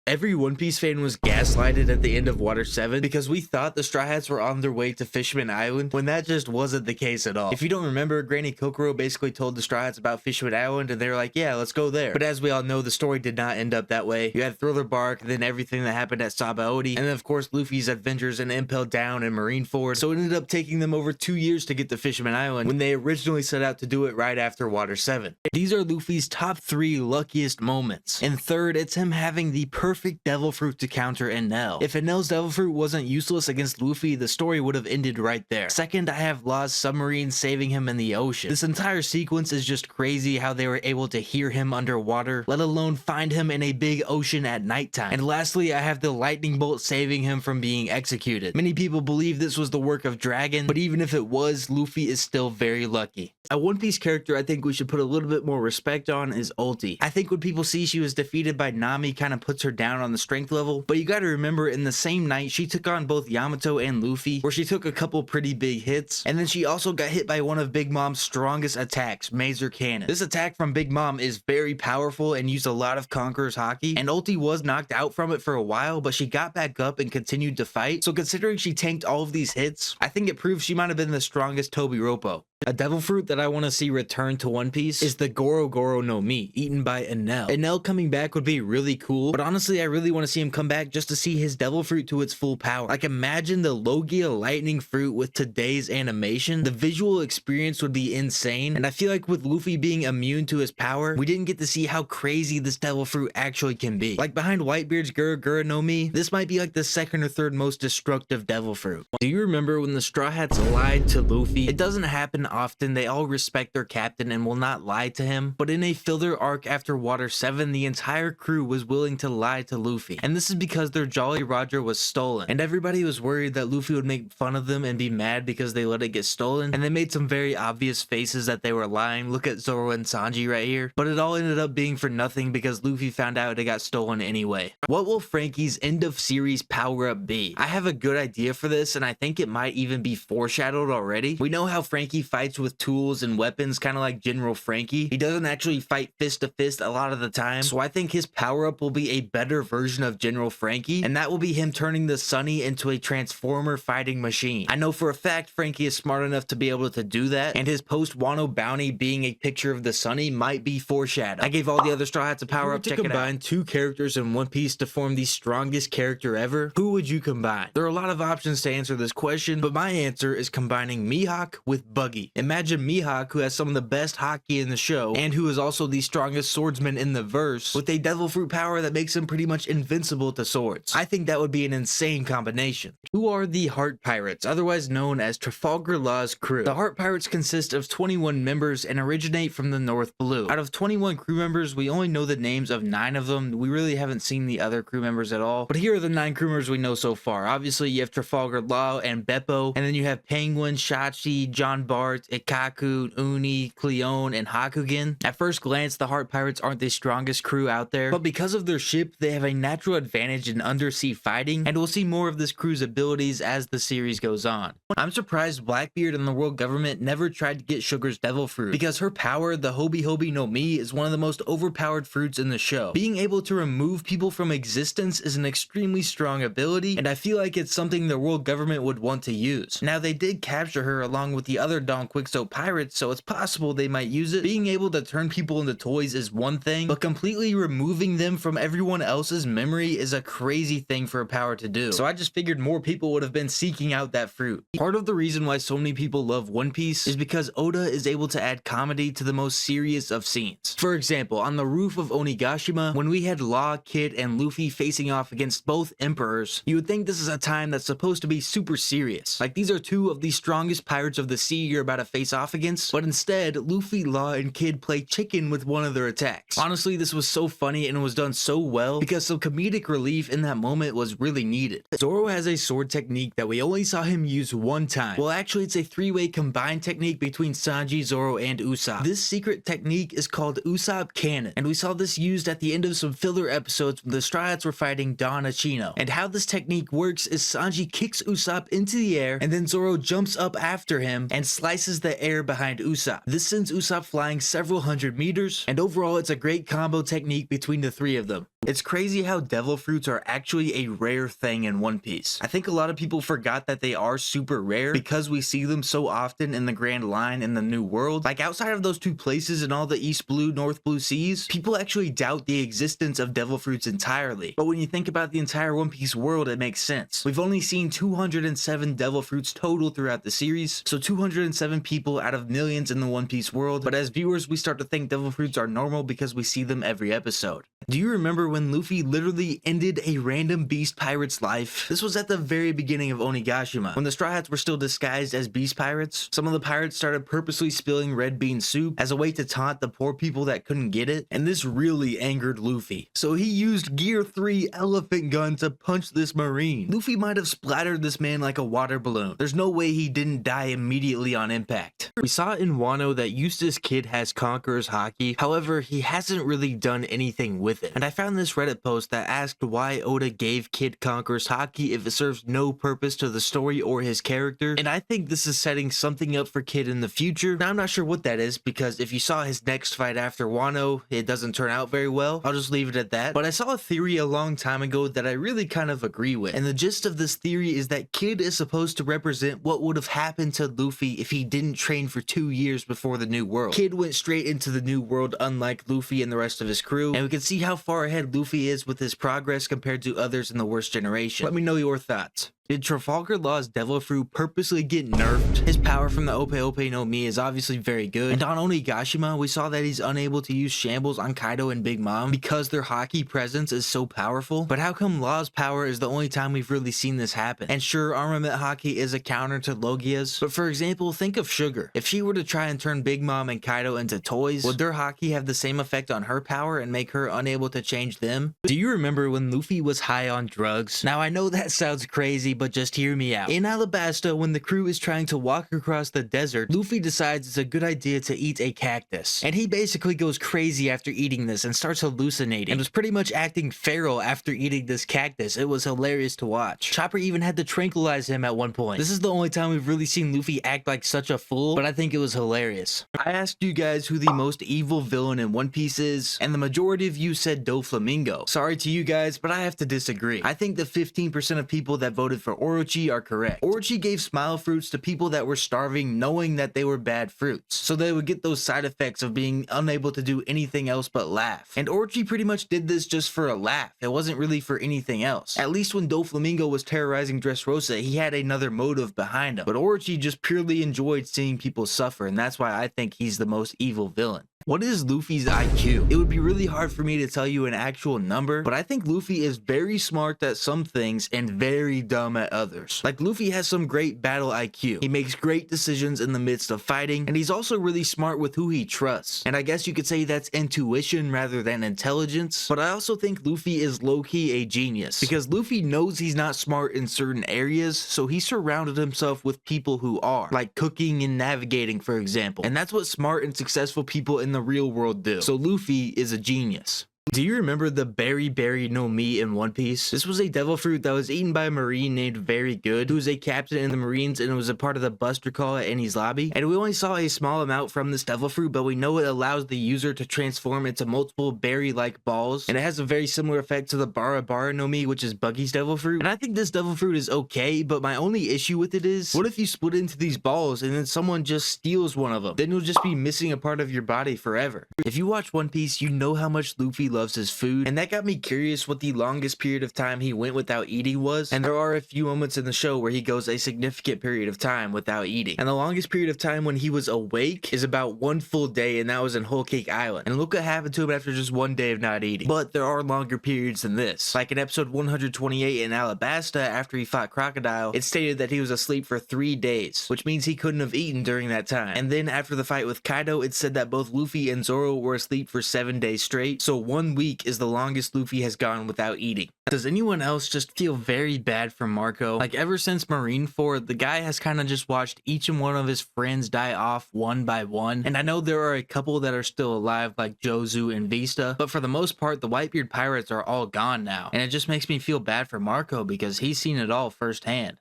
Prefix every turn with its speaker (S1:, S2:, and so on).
S1: Every One Piece fan was gaslighted at the end of Water 7 because we thought the Straw Hats were on their way to Fisherman Island when that just wasn't the case at all. If you don't remember, Granny Kokoro basically told the Straw Hats about Fisherman Island and they were like, yeah, let's go there. But as we all know, the story did not end up that way. You had Thriller Bark, then everything that happened at Sabaody, and then of course Luffy's adventures in Impel Down and Marineford. So it ended up taking them over 2 years to get to Fisherman Island when they originally set out to do it right after Water 7. These are Luffy's top 3 luckiest moments. And third, it's him having the perfect devil fruit to counter Enel. If Enel's devil fruit wasn't useless against Luffy, the story would have ended right there. Second, I have Law's submarine saving him in the ocean. This entire sequence is just crazy how they were able to hear him underwater, let alone find him in a big ocean at nighttime. And lastly, I have the lightning bolt saving him from being executed. Many people believe this was the work of Dragon, but even if it was, Luffy is still very lucky. A One Piece character I think we should put a little bit more respect on is Ulti. I think when people see she was defeated by Nami kind of puts her down on the strength level, but you gotta remember in the same night she took on both Yamato and Luffy, where she took a couple pretty big hits, and then she also got hit by one of Big Mom's strongest attacks, Mazer Cannon. This attack from Big Mom is very powerful and used a lot of Conqueror's Haki, and Ulti was knocked out from it for a while, but she got back up and continued to fight. So considering she tanked all of these hits, I think it proves she might have been the strongest Tobiropo. A devil fruit that I want to see return to One Piece is the Goro Goro no Mi, eaten by Enel. Enel coming back would be really cool, but honestly I really want to see him come back just to see his devil fruit to its full power. Like imagine the Logia lightning fruit with today's animation. The visual experience would be insane, and I feel like with Luffy being immune to his power, we didn't get to see how crazy this devil fruit actually can be. Like behind Whitebeard's Gura Gura no Mi, this might be like the second or third most destructive devil fruit. Do you remember when the Straw Hats lied to Luffy? It doesn't happen often. They all respect their captain and will not lie to him, but in a filler arc after Water 7, the entire crew was willing to lie to Luffy, and this is because their Jolly Roger was stolen, and everybody was worried that Luffy would make fun of them and be mad because they let it get stolen, and they made some very obvious faces that they were lying. Look at Zoro and Sanji right here, but it all ended up being for nothing because Luffy found out it got stolen anyway. What will Frankie's end of series power up be? I have a good idea for this, and I think it might even be foreshadowed already. We know how Frankie fights with tools and weapons, kind of like General Frankie. He doesn't actually fight fist to fist a lot of the time, so I think his power up will be a better version of General Frankie, and that will be him turning the Sunny into a transformer fighting machine. I know for a fact Frankie is smart enough to be able to do that, and his post Wano bounty being a picture of the Sunny might be foreshadowed. I gave all the other Straw Hats a power up. To combine two characters in One Piece to form the strongest character ever, who would you combine? There are a lot of options to answer this question, but my answer is combining Mihawk with Buggy. Imagine Mihawk, who has some of the best Haki in the show, and who is also the strongest swordsman in the verse, with a devil fruit power that makes him pretty much invincible to swords. I think that would be an insane combination. Who are the Heart Pirates, otherwise known as Trafalgar Law's crew? The Heart Pirates consist of 21 members and originate from the North Blue. Out of 21 crew members, we only know the names of 9 of them. We really haven't seen the other crew members at all, but here are the 9 crew members we know so far. Obviously, you have Trafalgar Law and Beppo, and then you have Penguin, Shachi, John Bart, Ikaku, Uni, Cleone, and Hakugen. At first glance, the Heart Pirates aren't the strongest crew out there, but because of their ship, they have a natural advantage in undersea fighting, and we'll see more of this crew's abilities as the series goes on. I'm surprised Blackbeard and the world government never tried to get Sugar's devil fruit, because her power, the Hobi Hobi no Mi, is one of the most overpowered fruits in the show. Being able to remove people from existence is an extremely strong ability, and I feel like it's something the world government would want to use. Now, they did capture her along with the other Don Quixote pirates, so it's possible they might use it. Being able to turn people into toys is one thing, but completely removing them from everyone else's memory is a crazy thing for a power to do. So I just figured more people would have been seeking out that fruit. Part of the reason why so many people love One Piece is because Oda is able to add comedy to the most serious of scenes. For example, on the roof of Onigashima, when we had Law, Kid, and Luffy facing off against both emperors, you would think this is a time that's supposed to be super serious. Like these are two of the strongest pirates of the sea you're about to face off against, but instead, Luffy, Law, and Kid play chicken with one of their attacks. Honestly, this was so funny and it was done so well because some comedic relief in that moment was really needed. Zoro has a sword technique that we only saw him use one time. Well, actually, it's a 3-way combined technique between Sanji, Zoro, and Usopp. This secret technique is called Usopp Cannon, and we saw this used at the end of some filler episodes when the Straw Hats were fighting Don Achino. And how this technique works is Sanji kicks Usopp into the air, and then Zoro jumps up after him and slices the air behind Usopp. This sends Usopp flying several hundred meters, and overall it's a great combo technique between the 3 of them. It's crazy how devil fruits are actually a rare thing in One Piece. I think a lot of people forgot that they are super rare because we see them so often in the Grand Line in the New World. Like outside of those two places in all the East Blue, North Blue seas, people actually doubt the existence of devil fruits entirely. But when you think about the entire One Piece world, it makes sense. We've only seen 207 devil fruits total throughout the series, so 207 people out of millions in the One Piece world. But as viewers, we start to think devil fruits are normal because we see them every episode. Do you remember when Luffy literally ended a random beast pirate's life? This was at the very beginning of Onigashima, when the Straw Hats were still disguised as beast pirates. Some of the pirates started purposely spilling red bean soup as a way to taunt the poor people that couldn't get it, and this really angered Luffy. So he used Gear 3 elephant gun to punch this marine. Luffy might have splattered this man like a water balloon. There's no way he didn't die immediately on impact. We saw in Wano that Eustace Kid has Conqueror's Haki, however, he hasn't really done anything with it. And I found this Reddit post that asked why Oda gave Kid Conqueror's Haki if it serves no purpose to the story or his character, and I think this is setting something up for Kid in the future. Now I'm not sure what that is, because if you saw his next fight after Wano, it doesn't turn out very well. I'll just leave it at that. But I saw a theory a long time ago that I really kind of agree with, and the gist of this theory is that Kid is supposed to represent what would have happened to Luffy if he didn't train for 2 years before the New World. Kid went straight into the New World unlike Luffy and the rest of his crew, and we can see how far ahead Luffy is with his progress compared to others in the worst generation. Let me know your thoughts. Did Trafalgar Law's Devil Fruit purposely get nerfed? His power from the Ope Ope no Mi is obviously very good, and on Onigashima, we saw that he's unable to use shambles on Kaido and Big Mom because their Haki presence is so powerful. But how come Law's power is the only time we've really seen this happen? And sure, Armament Haki is a counter to Logia's, but for example, think of Sugar. If she were to try and turn Big Mom and Kaido into toys, would their Haki have the same effect on her power and make her unable to change them? Do you remember when Luffy was high on drugs? Now I know that sounds crazy, but just hear me out. In Alabasta, when the crew is trying to walk across the desert, Luffy decides it's a good idea to eat a cactus. And he basically goes crazy after eating this and starts hallucinating, and was pretty much acting feral after eating this cactus. It was hilarious to watch. Chopper even had to tranquilize him at one point. This is the only time we've really seen Luffy act like such a fool, but I think it was hilarious. I asked you guys who the most evil villain in One Piece is, and the majority of you said Doflamingo. Sorry to you guys, but I have to disagree. I think the 15% of people that voted for Orochi are correct. Orochi gave smile fruits to people that were starving, knowing that they were bad fruits, so they would get those side effects of being unable to do anything else but laugh. And Orochi pretty much did this just for a laugh. It wasn't really for anything else. At least when Doflamingo was terrorizing Dressrosa, he had another motive behind him. But Orochi just purely enjoyed seeing people suffer, and that's why I think he's the most evil villain. What is Luffy's IQ? It would be really hard for me to tell you an actual number, but I think Luffy is very smart at some things and very dumb at others. Like, Luffy has some great battle IQ. He makes great decisions in the midst of fighting, and he's also really smart with who he trusts. And I guess you could say that's intuition rather than intelligence, but I also think Luffy is low-key a genius, because Luffy knows he's not smart in certain areas, so he surrounded himself with people who are, like cooking and navigating, for example. And that's what smart and successful people in the real world do. So Luffy is a genius. Do you remember the Berry no Mi in One Piece? This was a devil fruit that was eaten by a marine named Very Good, who was a captain in the Marines and was a part of the Buster Call at Enies Lobby. And we only saw a small amount from this devil fruit, but we know it allows the user to transform into multiple berry-like balls, and it has a very similar effect to the Bara no Mi, which is Buggy's devil fruit. And I think this devil fruit is okay, but my only issue with it is, what if you split into these balls and then someone just steals one of them? Then you'll just be missing a part of your body forever. If you watch One Piece, you know how much Luffy loves his food, and that got me curious what the longest period of time he went without eating was. And there are a few moments in the show where he goes a significant period of time without eating, and the longest period of time when he was awake is about 1 full day, and that was in Whole Cake Island. And look what happened to him after just 1 day of not eating. But there are longer periods than this. Like in episode 128 in Alabasta, after he fought Crocodile, it stated that he was asleep for 3 days, which means he couldn't have eaten during that time. And then after the fight with Kaido, it said that both Luffy and Zoro were asleep for 7 days straight, so 1 week is the longest Luffy has gone without eating. Does anyone else just feel very bad for Marco? Like, ever since Marineford, the guy has kind of just watched each and one of his friends die off one by one. And I know there are a couple that are still alive, like Jozu and Vista, but for the most part, the Whitebeard pirates are all gone now. And it just makes me feel bad for Marco because he's seen it all firsthand.